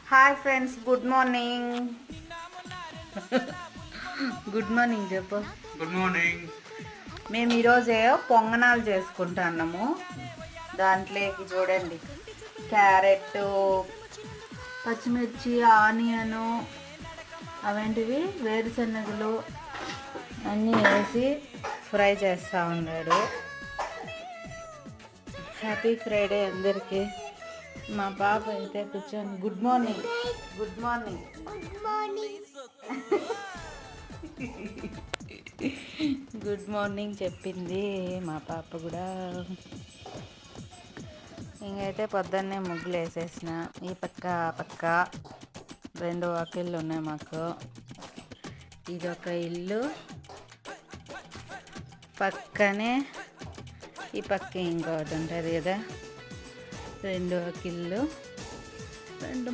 Hi friends, good morning. Good morning చెప్పు. Good morning. మేము ఈరోజే పొంగనాలు చేసుకుంటున్నాము. దాంట్లోకి చూడండి, క్యారెట్, పచ్చిమిర్చి, ఆనియను, అవేంటివి వేరుశనగలు అన్నీ వేసి ఫ్రై చేస్తూ ఉన్నాడు. హ్యాపీ ఫ్రైడే అందరికీ. మా పాప అయితే కూర్చొని good morning good morning good morning చెప్పింది మా పాప కూడా. ఇంకైతే పొద్దున్నే ముగ్గులు వేసేసిన. ఈ పక్క ఆ పక్క 2 వాకిళ్ళు ఉన్నాయి మాకు. ఇదొక ఇల్లు, పక్కనే ఈ పక్క ఇంకోటి ఉంటుంది కదా. 2 వాకిళ్ళు, 2